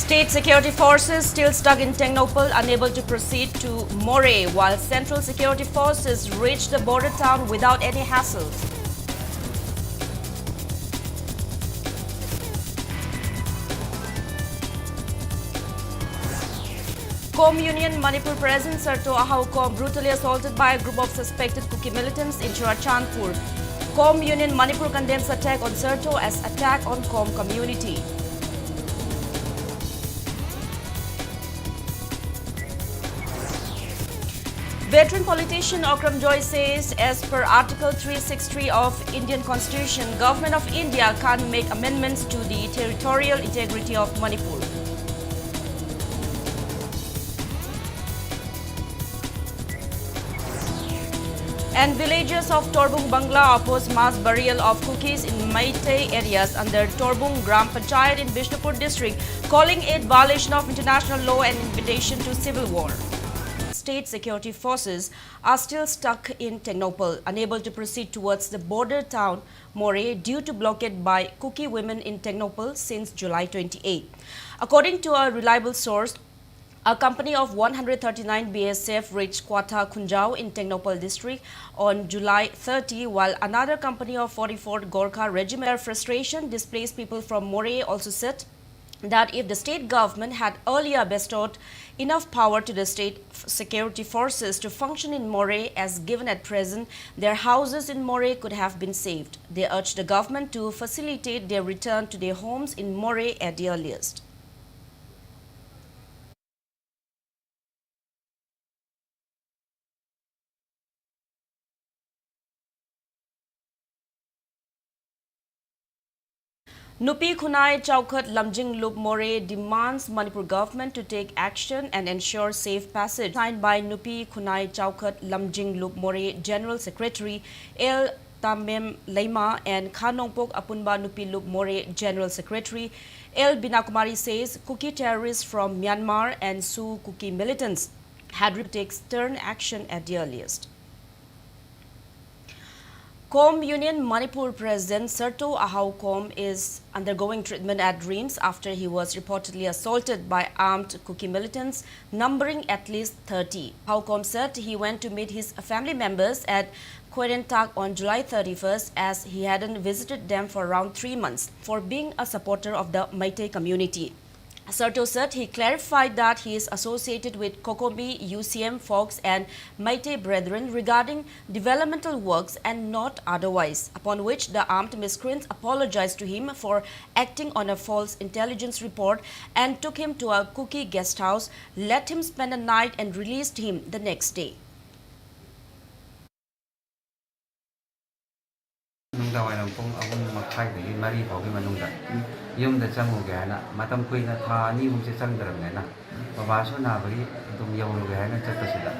State security forces still stuck in Technopole, unable to proceed to Moreh, while central security forces reached the border town without any hassle. Kom Union Manipur President Sarto Ahau Kom brutally assaulted by a group of suspected Kuki militants in Churachandpur. Kom Union Manipur condemns attack on Sarto as attack on Kom community. Veteran politician Okram Joy says, as per Article 363 of Indian Constitution, Government of India can't make amendments to the territorial integrity of Manipur. And villagers of Torbung Bangla oppose mass burial of Kukis in Meitei areas under Torbung Gram Panchayat in Bishnupur district, calling it violation of international law and invitation to civil war. State security forces are still stuck in Technopole, unable to proceed towards the border town Moreh due to blockade by Kuki women in Technopole since July 28. According to a reliable source, a company of 139 BSF reached Kwata Khunjau in Technopole district on July 30, while another company of 44th Gorkha Regiment. Their frustration displaced people from Moreh also said that if the state government had earlier bestowed enough power to the state security forces to function in Moreh as given at present, their houses in Moreh could have been saved. They urged the government to facilitate their return to their homes in Moreh at the earliest. Nupi Khunai Chowkhat Lamjing Lup Moreh demands Manipur government to take action and ensure safe passage. Signed by Nupi Khunai Chowkhat Lamjing Lup Moreh General Secretary El Tamem Leima and Khanongpok Apunba Nupi Lup Moreh General Secretary El Binakumari says Kuki terrorists from Myanmar and Sioux Kuki militants had to take stern action at the earliest. Kom Union Manipur President Sarto Ahau Kom is undergoing treatment at Dreams after he was reportedly assaulted by armed Kuki militants numbering at least 30. Ahau Kom said he went to meet his family members at Kwerentak on July 31st as he hadn't visited them for around 3 months for being a supporter of the Meitei community. Sarto said he clarified that he is associated with Kokomi, UCM, Fox and Meitei Brethren regarding developmental works and not otherwise, upon which the armed miscreants apologized to him for acting on a false intelligence report and took him to a Kuki guest house, let him spend a night and released him the next day. Yumda Chamugana, Matam Quina Tani, which is Sandramena, Babasho Nabri, Yogana Chatasida.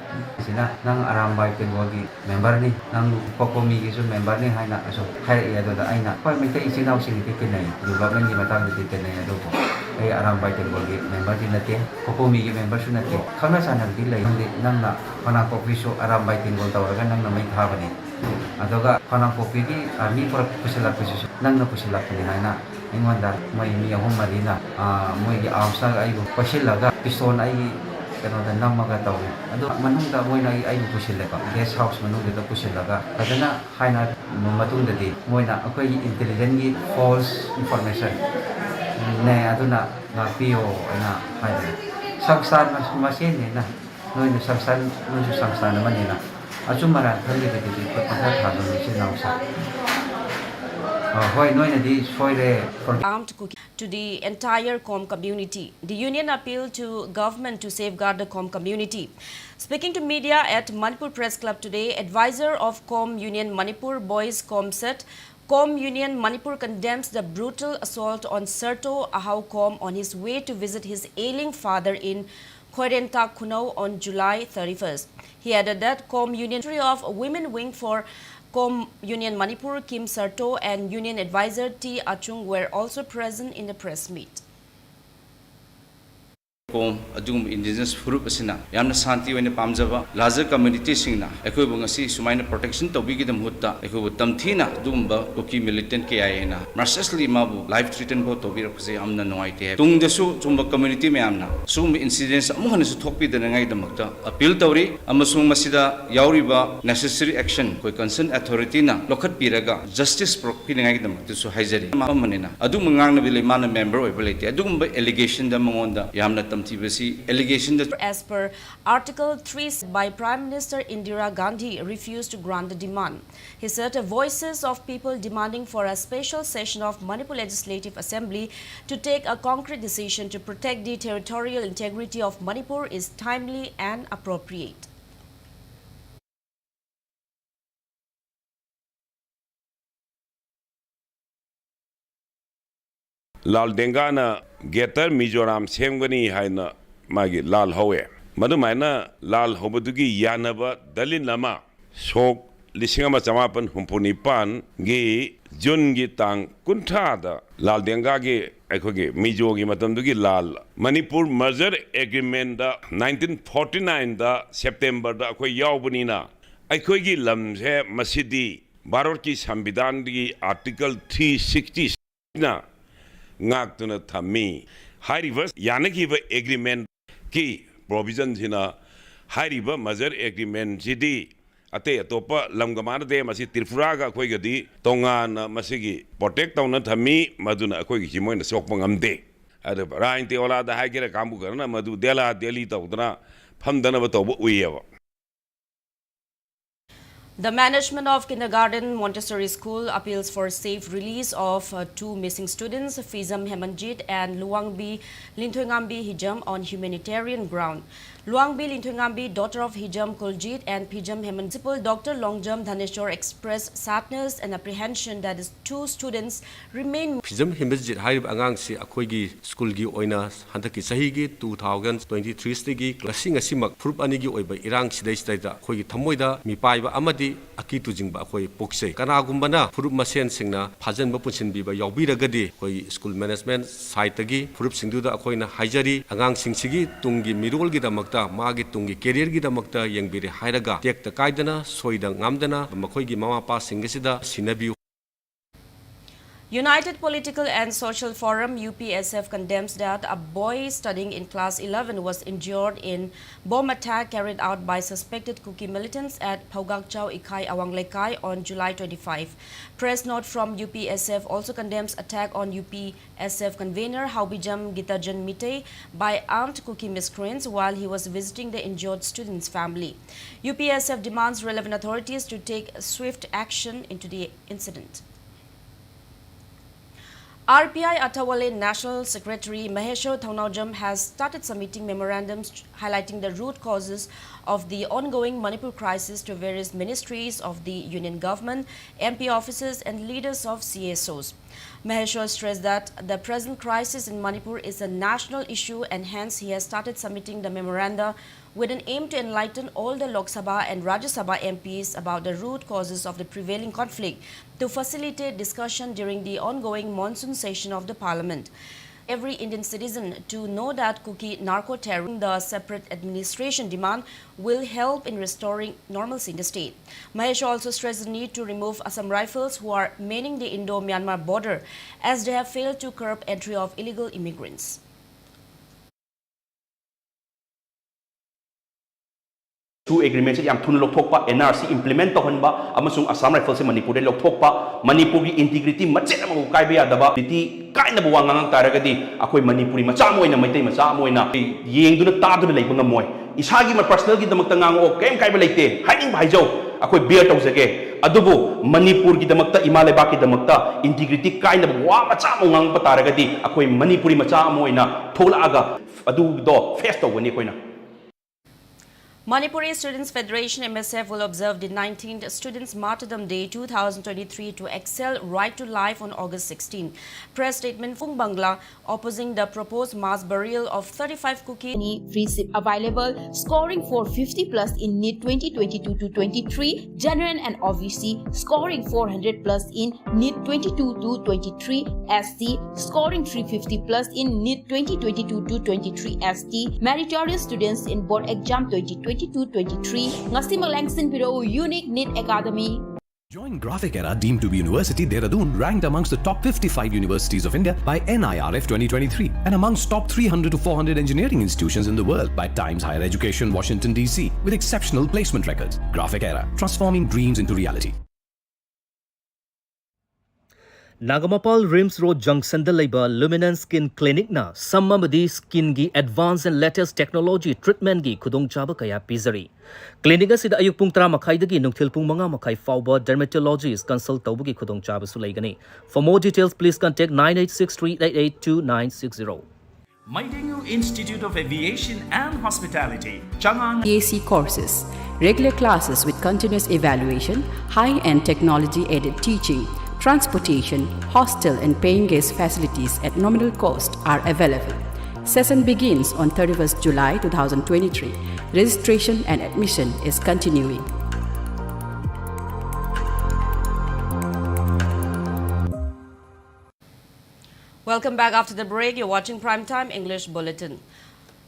Sina, Nang Arambai Tenwogi, Memberni, Nang Kokomi is a memberni, Hina, so Harry Adoda Aina. Quite make it now sing it in the government, the maternity Tenay, a Arambai Tenwogi, member in the team, Kokomi member Sunati. Kanasan have delayed Nana, Panako Visho, Arambai Tenwoga, and Nana make Havani. Adoga Panako Pigi, Army for Pusilla position, Nana Pusilla Pinina. Ingwanda may miyahong marina may giamsa ay pasilaga pison ay kano da namaga taw ado manung da moy na ay pusilaga guest house manung da pusilaga adana haina matung da di moy na akoy intelligent gi false information ne aduna na pio na haina samsan masin ni na noy na samsan naman ni na achumara thali da di patha thalo ni sinausa. Armed Kuki to the entire Kom community. The union appealed to government to safeguard the Kom community. Speaking to media at Manipur Press Club today, advisor of Kom Union Manipur Boys Kom said, Kom Union Manipur condemns the brutal assault on Sarto Ahau Kom on his way to visit his ailing father in Kwerentak Khunjau on July 31st. He added that Kom Union of Women Wing for Kom Union Manipur Kim Sarto and Union Advisor T. Achung were also present in the press meet. Kom, Adum indigenous Furup Asina, Yamna Santi when Pamjava, Laza community singna, Equibungasi, Sumaina protection to Bigi the Mutta, Equutam Tina, Dumba, Cookie militant Kiana, Marcesli Mabu, life threatened boat of Virose Amna no idea. Tung the Su, Tumba community Meamna, Sum incidents, Mohanis Topi the Nangai the Mukta, Appeal Tauri, Amasum Masida, Yauriba, necessary action, Koi concern authority na, Lokat Piraga, justice propinang the Mukta Su Hazari, Mamanina, Adumangang Vilimana member of Ability, Adumba allegation the Monda, Yamnatam TVC, allegation that As per Article 3 by Prime Minister Indira Gandhi refused to grant the demand. He said the voices of people demanding for a special session of Manipur Legislative Assembly to take a concrete decision to protect the territorial integrity of Manipur is timely and appropriate. Lal Dengana Getar Mizoram Semgani Haina Magi Lal Hoe. Madumaina Lal Hobadugi Yanaba Dalin Lama Sok Lishingama Chamapan Humpunipan Gi Jungi Tang Kuntada Lal Dengagi Ekogi Mijogi Matandugi Lal Manipur Merger Agreement 1949 September Akoi Yaubunina Ekogi Lamse Masidi Barorki Sambidan Article 360 na Ngak Thami High Reverse Yanakiva Agreement Ki Provisions in a High River Merger Agreement CD Ate Topa Lamgamana de Masi Tirfuraga Koigadi Tongan Masigi Protect on Thami Maduna Koigimo in the Sokpangam Day at the Ryan Teola the Hagera Kambukarana Madu Dela Delhi Todana Pamdanavatobo Uyeva. The management of Kindergarten Montessori School appeals for safe release of two missing students, Fizam Hemanjit and Luangbi Linthuengambi Hijam, on humanitarian ground. Luangbi Linthuengambi, daughter of Hijam Kuljit and Pijam Heman, Principal Dr. Longjam Dhaneshwar expressed sadness and apprehension that his two students remain. Pijam Hemanjit Haib Angangsi Akoigi School Gi Oina Hantaki Sahigi 2023 Stigi, Lasing Asimak, Prup Anigi Oiba Irang Sidesta, Koigi Tamoida, Mipaiba Amadi. Akitu jingba koi pokse kana gumbana furup masen singna phajan ba punchin bi ba yawbira gadi koi school management site gi furup singdu da koi na haijari angang singsigi tungi mirol gi damakta magi tungi career gi damakta yengbire hairaga tekta kaidana soida ngamdana makoi gi mama pa singisida sinabi. United Political and Social Forum UPSF condemns that a boy studying in class 11 was injured in bomb attack carried out by suspected Kuki militants at Paugakchau Ikai Awanglekai on July 25. Press note from UPSF also condemns attack on UPSF convener Haubijam Gitajan Mite by armed Kuki miscreants while he was visiting the injured student's family. UPSF demands relevant authorities to take swift action into the incident. RPI Atawale National Secretary Mahesho Thaunaujam has started submitting memorandums highlighting the root causes of the ongoing Manipur crisis to various ministries of the union government, MP officers and leaders of CSOs. Mahesho stressed that the present crisis in Manipur is a national issue and hence he has started submitting the memoranda with an aim to enlighten all the Lok Sabha and Rajya Sabha MPs about the root causes of the prevailing conflict to facilitate discussion during the ongoing monsoon session of the parliament. Every Indian citizen to know that Kuki narco-terrorism, the separate administration demand, will help in restoring normalcy in the state. Mahesh also stressed the need to remove Assam Rifles who are manning the Indo-Myanmar border as they have failed to curb entry of illegal immigrants. Two agreements yam thun lokthokpa NRC implement tohanba amasung Assam Rifles se Manipur de lokthokpa Manipur gi integrity machet amu kaiba yadaba biti kaina bu wangang taragadi akoi Manipuri macha moina maitai macha moina yengduna taduna leiba ngamoy isagi ma personal gi damakta ngango kem kaiba leite hiding bhaijau akoi bear tawsage adubu Manipur gi damakta imaleba gi damakta integrity kaina bu wa macha mo ngang pataragadi akoi Manipuri macha moina thola aga adu do face to woni koina. Manipuri Students Federation MSF will observe the 19th Students Martyrdom Day 2023 to excel right to life on August 16. Press statement from Bangla opposing the proposed mass burial of 35 cookies. Free SIP available, scoring for 50 plus in NEET 2022-23, General and OVC, scoring 400 plus in NEET 22-23, ST, scoring 350 plus in NEET 2022-23 ST, meritorious students in board exam 2022-23, ngasi malangsin piro unique NEET Academy. Join Graphic Era, deemed to be University Dehradun, ranked amongst the top 55 universities of India by NIRF 2023 and amongst top 300 to 400 engineering institutions in the world by Times Higher Education, Washington, D.C. with exceptional placement records. Graphic Era, transforming dreams into reality. Nagamapal Rims Road Junction da laiba Luminance Skin Clinic na sammamadi skin gi advanced and latest technology treatment gi khudongchaba kaya pizari. Clinic asida ayuk pung 10 makai dagi nungthil pung 5 makai fauba dermatologist consult tawbugi khudongchaba su laigani. For more details please contact 9863882960. Maidengu Institute of Aviation and Hospitality, Chang'an. AC courses, regular classes with continuous evaluation, high-end technology-aided teaching, transportation, hostel and paying guest facilities at nominal cost are available. Session begins on 31st July 2023. Registration and admission is continuing. Welcome back after the break. You're watching Primetime English Bulletin.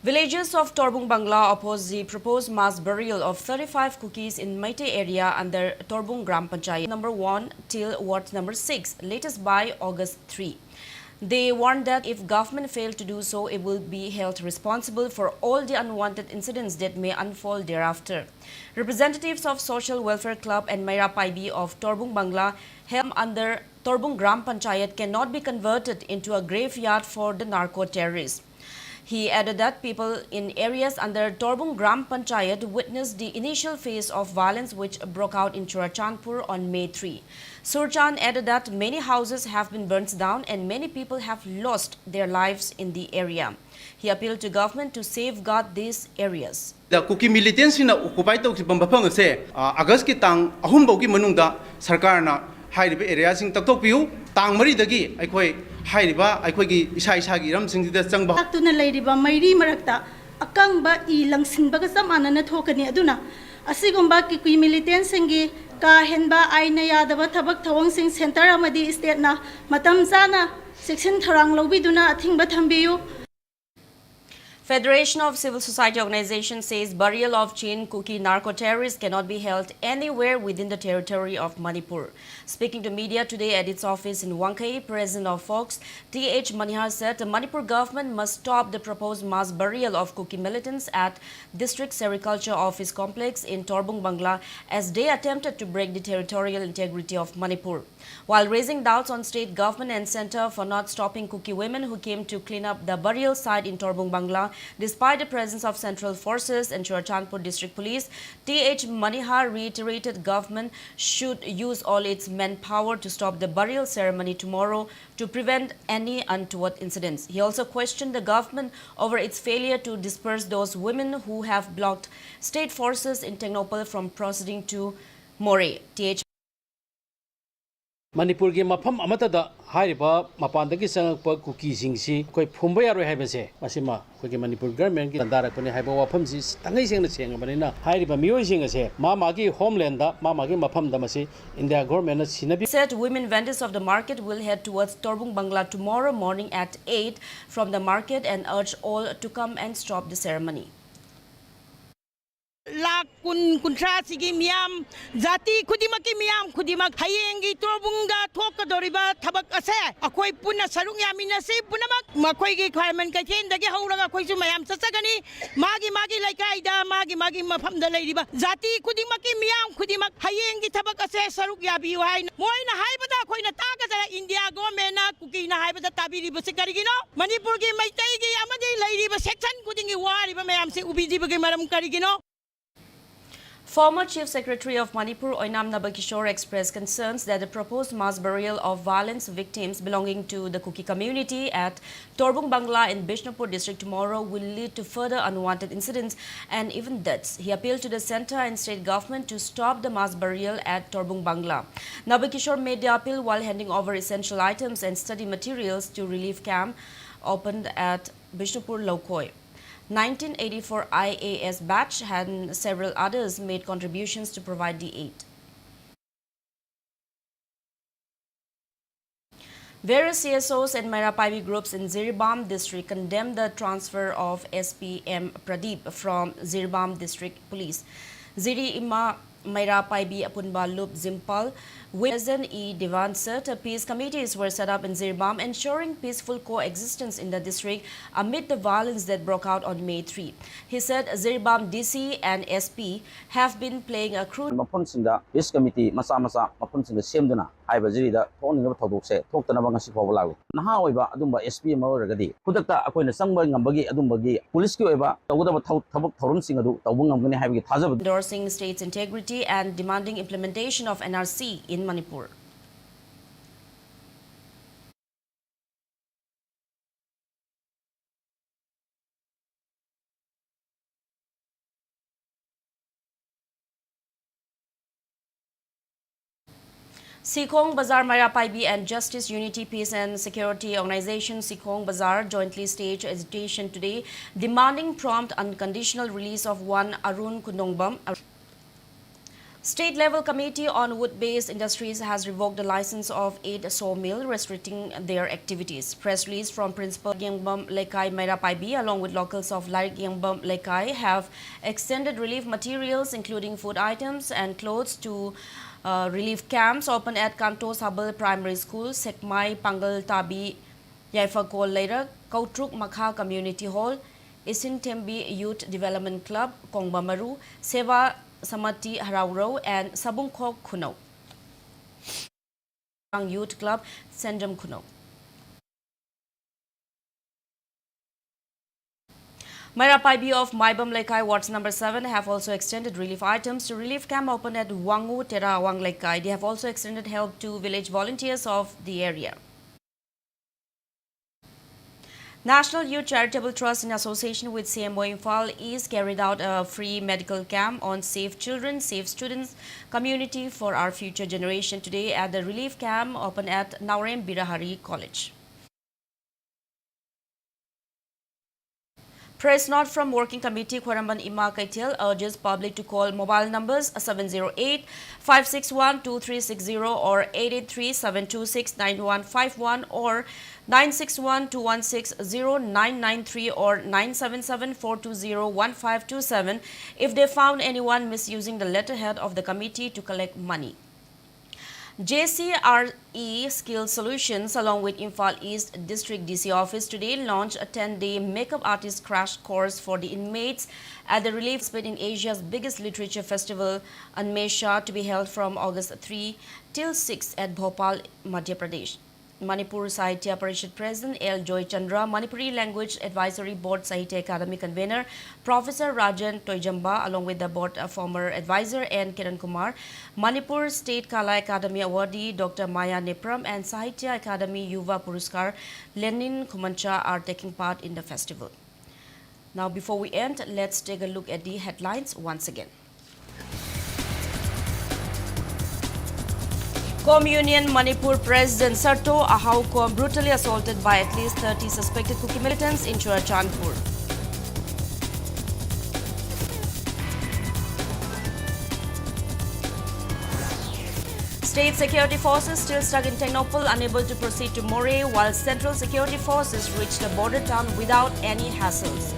Villagers of Torbung Bangla oppose the proposed mass burial of 35 cookies in Meitei area under Torbung Gram Panchayat number 1 till Ward number 6, latest by August 3. They warned that if government failed to do so, it will be held responsible for all the unwanted incidents that may unfold thereafter. Representatives of Social Welfare Club and Maira Paibi of Torbung Bangla held under Torbung Gram Panchayat cannot be converted into a graveyard for the narco-terrorists. He added that people in areas under Torbung Gram Panchayat witnessed the initial phase of violence which broke out in Churachandpur on May 3. Surchan added that many houses have been burnt down and many people have lost their lives in the area. He appealed to government to safeguard these areas. The cookie militants in occupied Bambapang say, August Kitang, Ahumboki Manunda, Sarkarna, High areas in Tatopiu, Tang Maridagi, Aikoi. Hairiba aikoigi isai sagi ram singda changba tuna leiriba mairi marakta akangba I langsinba ga samana thokani aduna asigumba ki kui militant singi ka henba aina yadaba thabak thawang sing center amadi state na matam sana section tharang lobiduna athingba thambiyu. Federation of Civil Society Organizations says burial of chain cookie narco-terrorists cannot be held anywhere within the territory of Manipur. Speaking to media today at its office in Wankai, President of Fox, T.H. Manihar said the Manipur government must stop the proposed mass burial of cookie militants at District Sericulture Office Complex in Torbung Bangla as they attempted to break the territorial integrity of Manipur. While raising doubts on state government and center for not stopping cookie women who came to clean up the burial site in Torbung Bangla, despite the presence of central forces and Churachandpur district police, T.H. Manihar reiterated government should use all its manpower to stop the burial ceremony tomorrow to prevent any untoward incidents. He also questioned the government over its failure to disperse those women who have blocked state forces in Tecnopal from proceeding to More. T.H. Manipur ki mafam amata da hairiba mapandagi sangakpa cookie singsi koi phumba yaroi haibase asima koi ki Manipur government ki dandarak pani haiba wafam si tangai sengna senga banina hairiba miyoi singa se magi homeland da magi mafam da masi India government na sinabi said women vendors of the market will head towards Torbung Bangla tomorrow morning at 8 from the market and urge all to come and stop the ceremony. Lak kuntra sigi miam jati khudimaki miam khudimak hayengi torbungda thokadoriba thabak ase akoi punna sarung yamina se punamak makoi gi khaiman ka ken dagi hauraga khoi su mayam chachagani magi laikai da magi mafam da leiriba jati khudimaki miam khudimak hayengi thabak ase saruk yabi hai moina haibada khoina taga jara India government na kuki na haibada tabiri base karigino Manipur gi maitai gi amadi leiriba section kudingi wariba mayam se ubiji bagi maram karigino. Former Chief Secretary of Manipur, Oinam Nabakishore, expressed concerns that the proposed mass burial of violence victims belonging to the Kuki community at Torbung Bangla in Bishnupur district tomorrow will lead to further unwanted incidents and even deaths. He appealed to the centre and state government to stop the mass burial at Torbung Bangla. Nabakishore made the appeal while handing over essential items and study materials to relief camp opened at Bishnupur Lokoi. 1984 IAS batch and several others made contributions to provide the aid. Various CSOs and Mairapaibi groups in Zirbam district condemned the transfer of SPM Pradeep from Zirbam district police. Ziri Ima Mairapaibi Apunba Loop Zimpal with President E. Devansat, peace committees were set up in Zirbam, ensuring peaceful coexistence in the district amid the violence that broke out on May 3. He said Zirbam DC and SP have been playing a crucial Peace committee masa mapun semduna haiba jirida thoningaba thodokse thoktanaba ngasi phobalagu naha oiba adumba SP mawragadi khudakta akoina sangba ngambagi adumbagi police ki oiba tawdaba thabak thorum sing adu tawbung ngamgani haibagi thajaba endorsing state's integrity and demanding implementation of NRC in Manipur. Sikong Bazar Mairapaibi and Justice Unity Peace and Security Organization Sikong Bazar jointly staged agitation today demanding prompt unconditional release of one Arun Kundongbam. State-level committee on wood-based industries has revoked the license of 8 sawmill, restricting their activities. Press release from Principal Gyengbam Lekai Mairapaibi along with locals of Laik Gyengbam Lekai have extended relief materials including food items and clothes to relief camps open at Kanto Sabal Primary School, Sekmai Pangal Tabi Yaifakol later, Kautruk Makha Community Hall, Isin Tembi Youth Development Club, Kongbamaru, Seva Samati Harauro and Sabungkok Kuno. Youth Club, Sendam Kuno. Mairapaibi of Maibam Lekai Wards number 7 have also extended relief items to relief camp open at Wangu Tera Wang Lekai. They have also extended help to village volunteers of the area. National Youth Charitable Trust in association with CMO Imphal East carried out a free medical camp on Safe Children, Safe Students Community for Our Future Generation today at the relief camp open at Naurem Birahari College. Press note from Working Committee Kwaramban Ima Kaitil urges public to call mobile numbers 708-561-2360 or 883-726-9151 or 961-216-0993 or 977-420-1527 if they found anyone misusing the letterhead of the committee to collect money. JCRE Skill Solutions along with Imphal East District DC Office today launched a 10-day makeup artist crash course for the inmates at the Relief Spit in Asia's biggest literature festival, Anmesha, to be held from August 3 till 6 at Bhopal, Madhya Pradesh. Manipur Sahitya Parishad President L. Joy Chandra, Manipuri Language Advisory Board Sahitya Academy Convener Professor Rajan Toijamba along with the board former advisor N. Kiran Kumar, Manipur State Kala Academy awardee Dr. Maya Nepram and Sahitya Academy Yuva Puruskar Lenin Kumancha are taking part in the festival. Now before we end, let's take a look at the headlines once again. Communion Manipur President Sarto Ahaukom brutally assaulted by at least 30 suspected Kuki militants in Churachandpur. State security forces still stuck in Technopole, unable to proceed to Moray, while central security forces reached the border town without any hassles.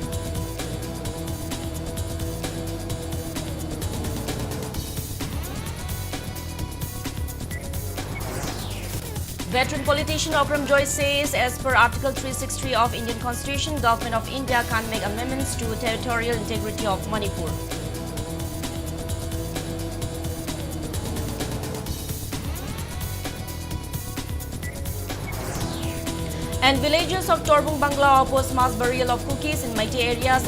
Veteran politician Okram Joy says, as per Article 363 of Indian Constitution, Government of India can't make amendments to territorial integrity of Manipur. And villagers of Torbung Bangla oppose mass burial of cookies in Meitei areas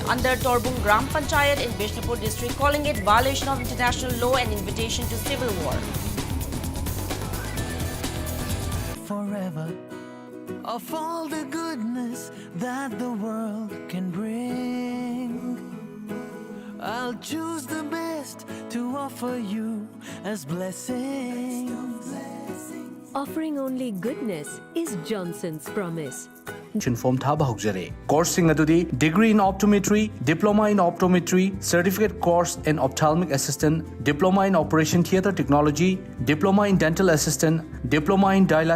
under Torbung Gram Panchayat in Bishnupur district, calling it violation of international law and invitation to civil war. Forever of all the goodness that the world can bring, I'll choose the best to offer you as blessings. Offering only goodness is Johnson's promise. Form thaba hokjare. Coursing adudi degree in optometry, diploma in optometry, certificate course in ophthalmic assistant, diploma in operation theatre technology, diploma in dental assistant, diploma in dialysis